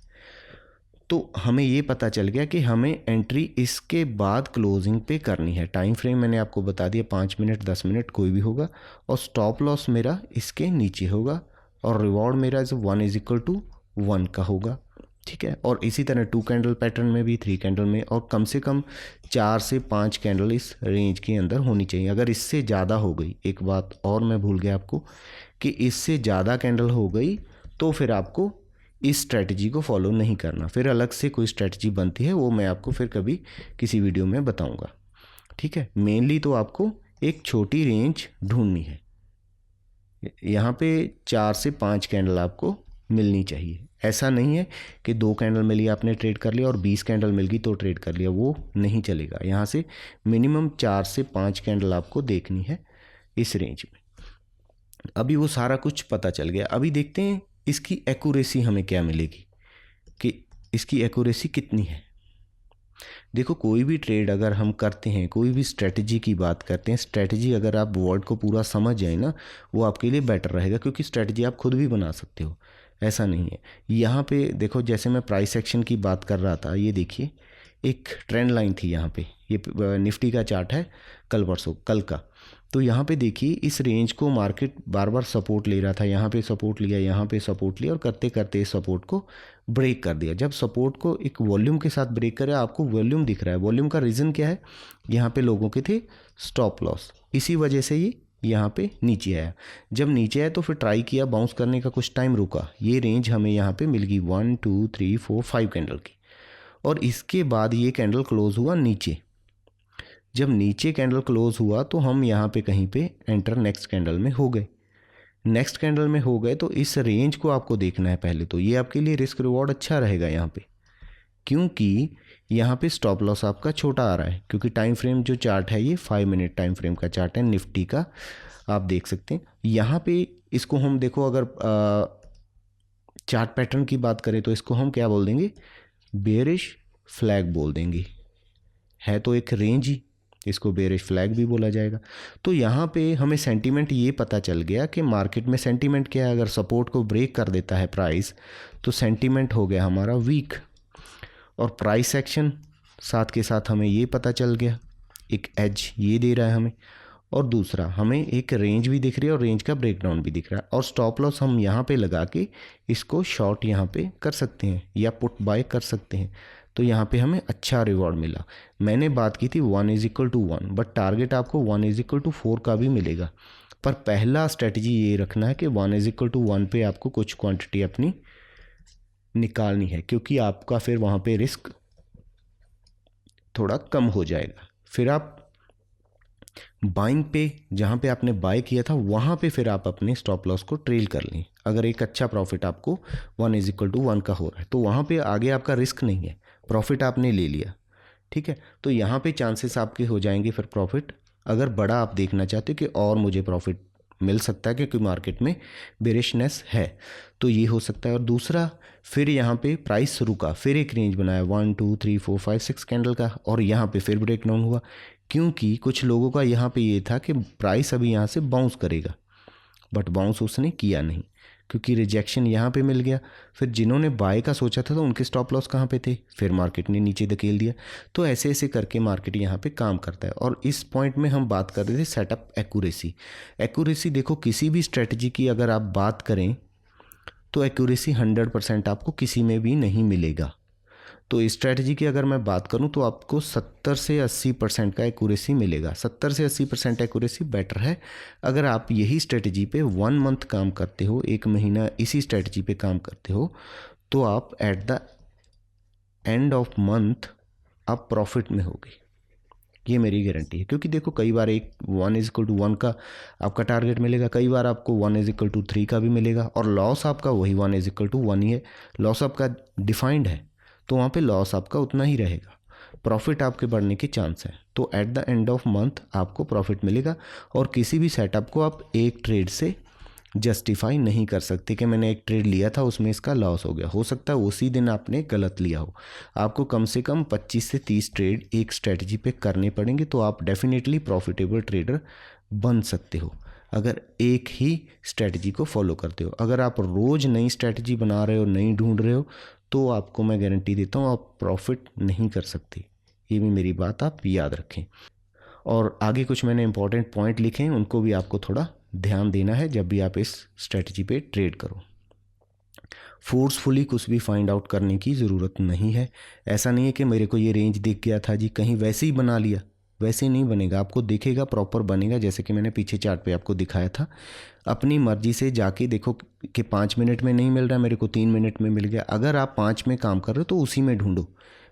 S1: तो हमें ये पता चल गया कि हमें एंट्री इसके बाद क्लोजिंग पे करनी है। टाइम फ्रेम मैंने आपको बता दिया, 5 मिनट 10 मिनट कोई भी होगा और स्टॉप लॉस मेरा इसके नीचे होगा और रिवॉर्ड मेरा 1 = 1 का होगा। ठीक है, और इसी तरह 2 कैंडल पैटर्न में भी, 3 कैंडल में, और कम से कम 4 से 5 कैंडल इस रेंज के अंदर होनी चाहिए। अगर इससे ज़्यादा हो गई, एक बात और मैं भूल गया आपको कि इससे ज़्यादा कैंडल हो गई तो फिर आपको इस स्ट्रेटजी को फॉलो नहीं करना, फिर अलग से कोई स्ट्रेटजी बनती है, वो मैं आपको फिर कभी किसी वीडियो में बताऊंगा। ठीक है, मेनली तो आपको एक छोटी रेंज ढूंढनी है। यहाँ पे 4 से 5 कैंडल आपको मिलनी चाहिए। ऐसा नहीं है कि 2 कैंडल मिली आपने ट्रेड कर लिया और 20 कैंडल मिल गई तो ट्रेड कर लिया, वो नहीं चलेगा। यहाँ से मिनिमम 4 से 5 कैंडल आपको देखनी है इस रेंज में। अभी वो सारा कुछ पता चल गया। अभी देखते हैं इसकी एक्यूरेसी हमें क्या मिलेगी, कि इसकी एक्यूरेसी कितनी है। देखो, कोई भी ट्रेड अगर हम करते हैं, कोई भी स्ट्रेटजी की बात करते हैं, स्ट्रेटजी अगर आप वर्ड को पूरा समझ जाए ना, वो आपके लिए बेटर रहेगा, क्योंकि स्ट्रेटजी आप खुद भी बना सकते हो, ऐसा नहीं है। यहाँ पे देखो, जैसे मैं प्राइस एक्शन की बात कर रहा था, ये देखिए एक ट्रेंड लाइन थी यहाँ पे, ये निफ्टी का चार्ट है कल का, तो यहाँ पे देखिए इस रेंज को मार्केट बार बार सपोर्ट ले रहा था, यहाँ पे सपोर्ट लिया, यहाँ पे सपोर्ट लिया और करते करते इस सपोर्ट को ब्रेक कर दिया। जब सपोर्ट को एक वॉल्यूम के साथ ब्रेक करे, आपको वॉल्यूम दिख रहा है, वॉल्यूम का रीज़न क्या है, यहाँ पे लोगों के थे स्टॉप लॉस, इसी वजह से ये यहाँ पे नीचे आया। जब नीचे आया तो फिर ट्राई किया बाउंस करने का, कुछ टाइम रुका, ये रेंज हमें यहाँ पे मिल गई 1 2 3 4 5 कैंडल की, और इसके बाद ये कैंडल क्लोज हुआ नीचे। जब नीचे कैंडल क्लोज हुआ तो हम यहाँ पे कहीं पे एंटर नेक्स्ट कैंडल में हो गए। नेक्स्ट कैंडल में हो गए तो इस रेंज को आपको देखना है पहले, तो ये आपके लिए रिस्क रिवॉर्ड अच्छा रहेगा यहाँ पे, क्योंकि यहाँ पे स्टॉप लॉस आपका छोटा आ रहा है, क्योंकि टाइम फ्रेम जो चार्ट है ये 5 मिनट टाइम फ्रेम का चार्ट है निफ्टी का, आप देख सकते हैं। यहाँ पे इसको हम देखो, अगर चार्ट पैटर्न की बात करें तो इसको हम क्या बोल देंगे, बेरिश फ्लैग बोल देंगे, है तो एक रेंज ही, इसको बेरिश फ्लैग भी बोला जाएगा। तो यहाँ पे हमें सेंटीमेंट ये पता चल गया कि मार्केट में सेंटीमेंट क्या है, अगर सपोर्ट को ब्रेक कर देता है प्राइस तो सेंटीमेंट हो गया हमारा वीक, और प्राइस एक्शन साथ के साथ हमें ये पता चल गया, एक एज ये दे रहा है हमें, और दूसरा हमें एक रेंज भी दिख रही है और रेंज का ब्रेकडाउन भी दिख रहा है, और स्टॉप लॉस हम यहाँ पे लगा के इसको शॉर्ट यहाँ पे कर सकते हैं या पुट बाय कर सकते हैं। तो यहाँ पे हमें अच्छा रिवॉर्ड मिला। मैंने बात की थी 1:1, बट टारगेट आपको 1:4 का भी मिलेगा, पर पहला स्ट्रेटजी ये रखना है कि 1:1 पे आपको कुछ क्वांटिटी अपनी निकालनी है, क्योंकि आपका फिर वहाँ पे रिस्क थोड़ा कम हो जाएगा। फिर आप बाइंग पे, जहाँ पे आपने बाय किया था वहाँ पे फिर आप अपने स्टॉप लॉस को ट्रेल कर लें। अगर एक अच्छा प्रॉफिट आपको 1:1 का हो रहा है तो वहाँ पे आगे आपका रिस्क नहीं है, प्रॉफिट आपने ले लिया, ठीक है। तो यहाँ पे चांसेस आपके हो जाएंगे फिर प्रॉफिट, अगर बड़ा आप देखना चाहते हो कि और मुझे प्रॉफिट मिल सकता है क्योंकि मार्केट में बेरिशनेस है, तो ये हो सकता है। और दूसरा, फिर यहाँ पे प्राइस रुका, फिर एक रेंज बनाया 1 2 3 4 5 6 कैंडल का, और यहाँ पे फिर ब्रेकडाउन हुआ, क्योंकि कुछ लोगों का यहाँ पे ये था कि प्राइस अभी यहाँ से बाउंस करेगा, बट बाउंस उसने किया नहीं क्योंकि रिजेक्शन यहाँ पे मिल गया। फिर जिन्होंने बाय का सोचा था तो उनके स्टॉप लॉस कहाँ पे थे, फिर मार्केट ने नीचे धकेल दिया। तो ऐसे ऐसे करके मार्केट यहाँ पे काम करता है। और इस पॉइंट में हम बात कर रहे थे सेटअप एक्यूरेसी। एक्यूरेसी देखो, किसी भी स्ट्रेटजी की अगर आप बात करें तो एक्यूरेसी 100% आपको किसी में भी नहीं मिलेगा। तो इस स्ट्रेटजी की अगर मैं बात करूं तो आपको 70 से 80% का एक्यूरेसी मिलेगा। 70 से 80% एक्यूरेसी बेटर है। अगर आप यही स्ट्रेटजी पे 1 मंथ काम करते हो, 1 महीना इसी स्ट्रेटजी पे काम करते हो, तो आप at the end of month आप प्रॉफिट में होगे, ये मेरी गारंटी है। क्योंकि देखो, कई बार एक 1:1 का आपका टारगेट मिलेगा, कई बार आपको 1:3 का भी मिलेगा, और लॉस आपका वही 1:1 ही है। लॉस आपका डिफाइंड है तो वहाँ पे लॉस आपका उतना ही रहेगा, प्रॉफिट आपके बढ़ने के चांस है। तो at the end of month आपको प्रॉफिट मिलेगा। और किसी भी सेटअप को आप एक ट्रेड से जस्टिफाई नहीं कर सकते कि मैंने एक ट्रेड लिया था उसमें इसका लॉस हो गया। हो सकता है उसी दिन आपने गलत लिया हो। आपको कम से कम 25 से 30 ट्रेड एक स्ट्रेटजी पे करने पड़ेंगे, तो आप डेफिनेटली प्रॉफिटेबल ट्रेडर बन सकते हो अगर एक ही स्ट्रेटजी को फॉलो करते हो। अगर आप रोज़ नई स्ट्रेटजी बना रहे हो, नई ढूंढ रहे हो, तो आपको मैं गारंटी देता हूँ आप प्रॉफिट नहीं कर सकते। ये भी मेरी बात आप याद रखें। और आगे कुछ मैंने इंपॉर्टेंट पॉइंट लिखे हैं, उनको भी आपको थोड़ा ध्यान देना है जब भी आप इस स्ट्रेटजी पे ट्रेड करो। फोर्सफुली कुछ भी फाइंड आउट करने की ज़रूरत नहीं है। ऐसा नहीं है कि मेरे को ये रेंज दिख गया था जी, कहीं वैसे ही बना लिया, वैसे नहीं बनेगा। आपको दिखेगा, प्रॉपर बनेगा, जैसे कि मैंने पीछे चार्ट पे आपको दिखाया था। अपनी मर्जी से जाके देखो कि 5 मिनट में नहीं मिल रहा, मेरे को 3 मिनट में मिल गया। अगर आप 5 में काम कर रहे हो तो उसी में ढूंढो,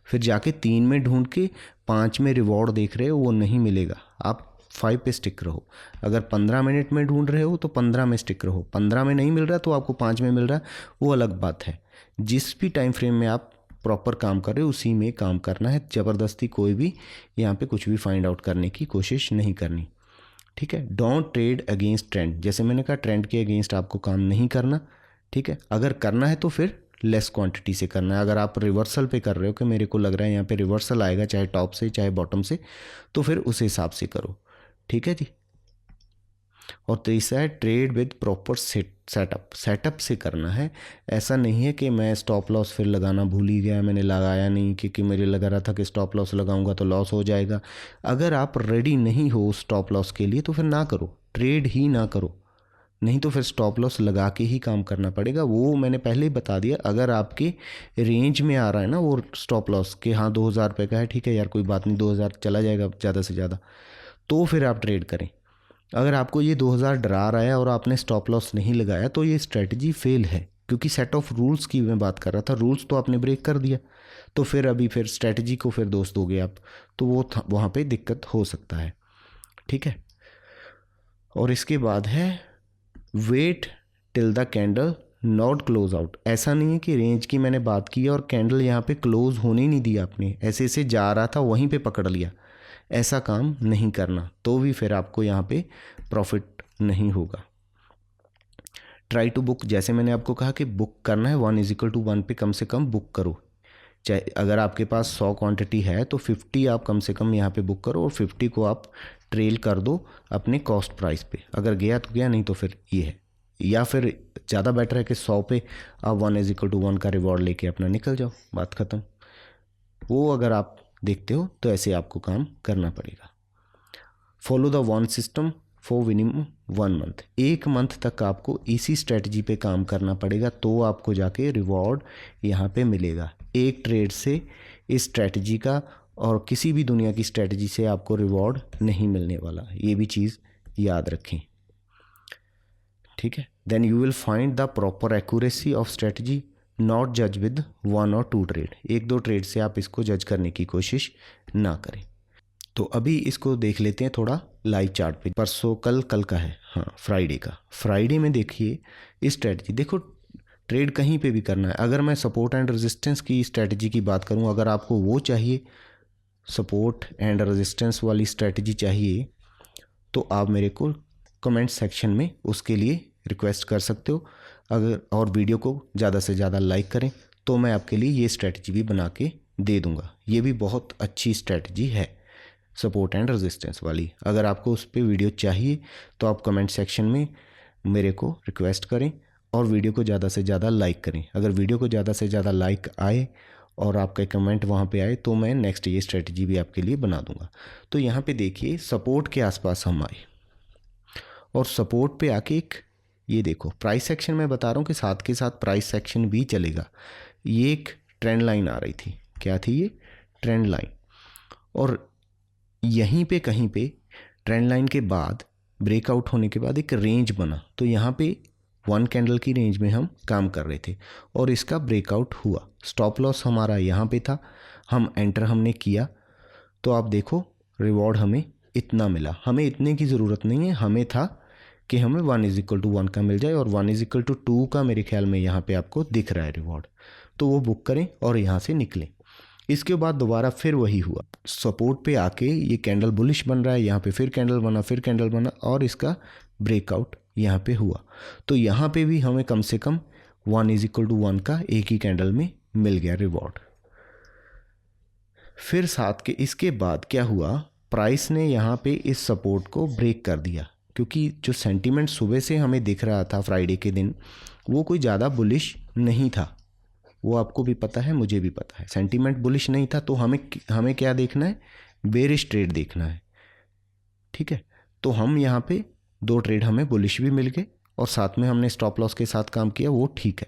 S1: फिर जाके 3 में ढूंढ के 5 में रिवॉर्ड देख रहे हो, वो नहीं मिलेगा। आप 5 पे स्टिक रहो। अगर 15 मिनट में ढूंढ रहे हो तो 15 में स्टिक रहो। 15 में नहीं मिल रहा तो आपको 5 में मिल रहा है, वो अलग बात है। जिस भी टाइम फ्रेम में आप प्रॉपर काम कर रहे हो उसी में काम करना है। ज़बरदस्ती कोई भी यहाँ पे कुछ भी फाइंड आउट करने की कोशिश नहीं करनी, ठीक है। Don't trade against trend. जैसे मैंने कहा, ट्रेंड के अगेंस्ट आपको काम नहीं करना, ठीक है। अगर करना है तो फिर लेस क्वांटिटी से करना है। अगर आप रिवर्सल पे कर रहे हो कि मेरे को लग रहा है यहाँ पे रिवर्सल आएगा, चाहे टॉप से चाहे बॉटम से, तो फिर उस हिसाब से करो, ठीक है जी। और तीसरा है ट्रेड विद प्रॉपर सेटअप से करना है। ऐसा नहीं है कि मैं स्टॉप लॉस फिर लगाना भूल ही गया, मैंने लगाया नहीं क्योंकि मुझे लगा रहा था कि स्टॉप लॉस लगाऊंगा तो लॉस हो जाएगा। अगर आप रेडी नहीं हो स्टॉप लॉस के लिए तो फिर ना करो, ट्रेड ही ना करो, नहीं तो फिर स्टॉप लॉस लगा के ही काम करना पड़ेगा। वो मैंने पहले ही बता दिया, अगर आपके रेंज में आ रहा है ना वो स्टॉप लॉस के, हाँ 2,000 रुपये का है, ठीक है यार कोई बात नहीं, 2,000 चला जाएगा ज़्यादा से ज़्यादा, तो फिर आप ट्रेड करें। अगर आपको ये 2,000 डरा रहा है और आपने स्टॉप लॉस नहीं लगाया तो ये स्ट्रेटजी फेल है, क्योंकि सेट ऑफ रूल्स की मैं बात कर रहा था, रूल्स तो आपने ब्रेक कर दिया, तो फिर अभी फिर स्ट्रेटजी को फिर दोष दोगे आप, तो वो वहाँ पे दिक्कत हो सकता है, ठीक है। और इसके बाद है wait till the candle not close out. ऐसा नहीं है कि रेंज की मैंने बात की और कैंडल यहाँ पे क्लोज होने ही नहीं दी आपने, ऐसे ऐसे जा रहा था वहीं पे पकड़ लिया, ऐसा काम नहीं करना, तो भी फिर आपको यहाँ पे प्रॉफिट नहीं होगा। ट्राई टू बुक, जैसे मैंने आपको कहा कि बुक करना है 1:1 पे कम से कम बुक करो, चाहे अगर आपके पास 100 क्वांटिटी है तो 50 आप कम से कम यहाँ पे बुक करो और 50 को आप ट्रेल कर दो अपने कॉस्ट प्राइस पे, अगर गया तो गया, नहीं तो फिर ये है। या फिर ज़्यादा बेटर है कि 100 पे आप 1:1 का रिवॉर्ड लेके अपना निकल जाओ, बात ख़त्म। वो अगर आप देखते हो तो ऐसे आपको काम करना पड़ेगा। Follow the one system for minimum 1 month, 1 month तक आपको इसी स्ट्रेटजी पे काम करना पड़ेगा, तो आपको जाके रिवॉर्ड यहाँ पे मिलेगा। एक ट्रेड से इस स्ट्रेटजी का और किसी भी दुनिया की स्ट्रेटजी से आपको रिवॉर्ड नहीं मिलने वाला, ये भी चीज़ याद रखें, ठीक है। Then you will find the proper accuracy of strategy, not जज विद 1 और 2 ट्रेड, 1-2 ट्रेड से आप इसको जज करने की कोशिश ना करें। तो अभी इसको देख लेते हैं थोड़ा लाइव चार्ट पे। परसों कल का है, हाँ फ्राइडे का, फ्राइडे में देखिए इस स्ट्रेटजी, देखो ट्रेड कहीं पे भी करना है। अगर मैं सपोर्ट एंड रेजिस्टेंस की स्ट्रेटजी की बात करूं, अगर आपको वो चाहिए, सपोर्ट एंड रेजिस्टेंस वाली स्ट्रेटजी चाहिए, तो आप मेरे को कमेंट सेक्शन में उसके लिए रिक्वेस्ट कर सकते हो। अगर और वीडियो को ज़्यादा से ज़्यादा लाइक करें तो मैं आपके लिए ये स्ट्रेटजी भी बना के दे दूँगा। ये भी बहुत अच्छी स्ट्रेटजी है सपोर्ट एंड रेजिस्टेंस वाली। अगर आपको उस पर वीडियो चाहिए तो आप कमेंट सेक्शन में मेरे को रिक्वेस्ट करें और वीडियो को ज़्यादा से ज़्यादा लाइक करें। अगर वीडियो को ज़्यादा से ज़्यादा लाइक आए और आपका कमेंट वहाँ पे आए तो मैं नेक्स्ट ये स्ट्रेटजी भी आपके लिए बना दूँगा। तो यहाँ पे देखिए सपोर्ट के आसपास हम आए और सपोर्ट पे आके एक ये देखो प्राइस सेक्शन में बता रहा हूँ कि साथ के साथ प्राइस सेक्शन भी चलेगा। ये एक ट्रेंड लाइन आ रही थी, क्या थी ये? Trend line. और यहीं पे कहीं पे ट्रेंड लाइन के बाद ब्रेकआउट होने के बाद एक रेंज बना, तो यहाँ पे 1 कैंडल की रेंज में हम काम कर रहे थे और इसका ब्रेकआउट हुआ। स्टॉप लॉस हमारा यहाँ पे था, हम एंटर हमने किया, तो आप देखो रिवॉर्ड हमें इतना मिला। हमें इतने की ज़रूरत नहीं है, हमें था कि हमें 1:1 का मिल जाए और 1:2 का मेरे ख्याल में यहाँ पे आपको दिख रहा है रिवॉर्ड, तो वो बुक करें और यहाँ से निकलें। इसके बाद दोबारा फिर वही हुआ, सपोर्ट पे आके ये कैंडल बुलिश बन रहा है, यहाँ पे फिर कैंडल बना, फिर कैंडल बना और इसका ब्रेकआउट यहाँ पे हुआ। तो यहाँ पे भी हमें कम से कम 1:1 का एक ही कैंडल में मिल गया रिवॉर्ड। फिर साथ के इसके बाद क्या हुआ, प्राइस ने यहाँ पे इस सपोर्ट को ब्रेक कर दिया, क्योंकि जो सेंटीमेंट सुबह से हमें दिख रहा था फ्राइडे के दिन वो कोई ज़्यादा बुलिश नहीं था, वो आपको भी पता है, मुझे भी पता है, सेंटीमेंट बुलिश नहीं था। तो हमें क्या देखना है, बेरिश ट्रेड देखना है, ठीक है। तो हम यहाँ पे 2 ट्रेड हमें बुलिश भी मिल गए और साथ में हमने स्टॉप लॉस के साथ काम किया, वो ठीक है।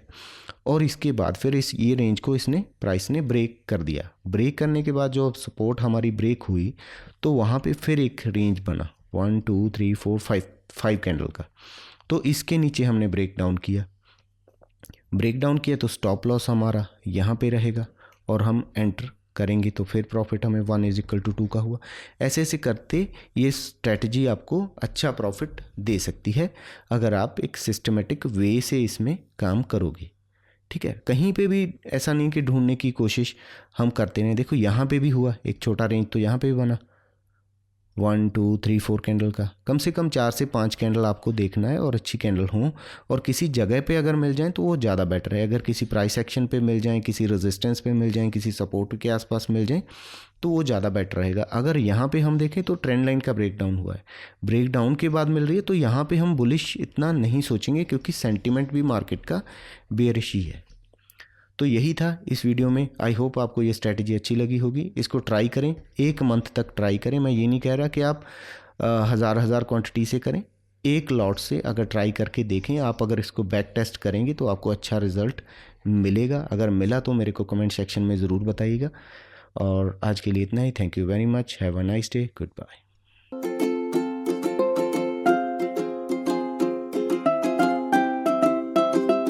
S1: और इसके बाद फिर ये रेंज को प्राइस ने ब्रेक कर दिया। ब्रेक करने के बाद जो सपोर्ट हमारी ब्रेक हुई तो वहाँ पे फिर एक रेंज बना 1 2 3 4 5 कैंडल का, तो इसके नीचे हमने ब्रेक डाउन किया तो स्टॉप लॉस हमारा यहाँ पे रहेगा और हम एंटर करेंगे तो फिर प्रॉफिट हमें 1:2 का हुआ। ऐसे ऐसे करते ये स्ट्रेटजी आपको अच्छा प्रॉफिट दे सकती है अगर आप एक सिस्टमेटिक वे से इसमें काम करोगे, ठीक है। कहीं पे भी ऐसा नहीं कि ढूंढने की कोशिश हम करते नहीं। देखो यहाँ पे भी हुआ एक छोटा रेंज, तो यहाँ पे भी बना 1 2 3 4 कैंडल का, कम से कम 4 से 5 कैंडल आपको देखना है और अच्छी कैंडल हों, और किसी जगह पे अगर मिल जाएं तो वो ज़्यादा बेटर है। अगर किसी प्राइस एक्शन पे मिल जाएं, किसी रेजिस्टेंस पे मिल जाएं, किसी सपोर्ट के आसपास मिल जाएं तो वो ज़्यादा बेटर रहेगा। अगर यहाँ पे हम देखें तो ट्रेंड लाइन का ब्रेकडाउन हुआ है, ब्रेकडाउन के बाद मिल रही है, तो यहाँ पे हम बुलिश इतना नहीं सोचेंगे क्योंकि सेंटिमेंट भी मार्केट का बेयरिश ही है। तो यही था इस वीडियो में। आई होप आपको ये स्ट्रैटेजी अच्छी लगी होगी। इसको ट्राई करें, 1 मंथ तक ट्राई करें। मैं ये नहीं कह रहा कि आप हज़ार क्वांटिटी से करें, एक लॉट से अगर ट्राई करके देखें आप, अगर इसको बैक टेस्ट करेंगे तो आपको अच्छा रिजल्ट मिलेगा। अगर मिला तो मेरे को कमेंट सेक्शन में ज़रूर बताइएगा। और आज के लिए इतना ही। Thank you very much. Have a nice day. Good bye.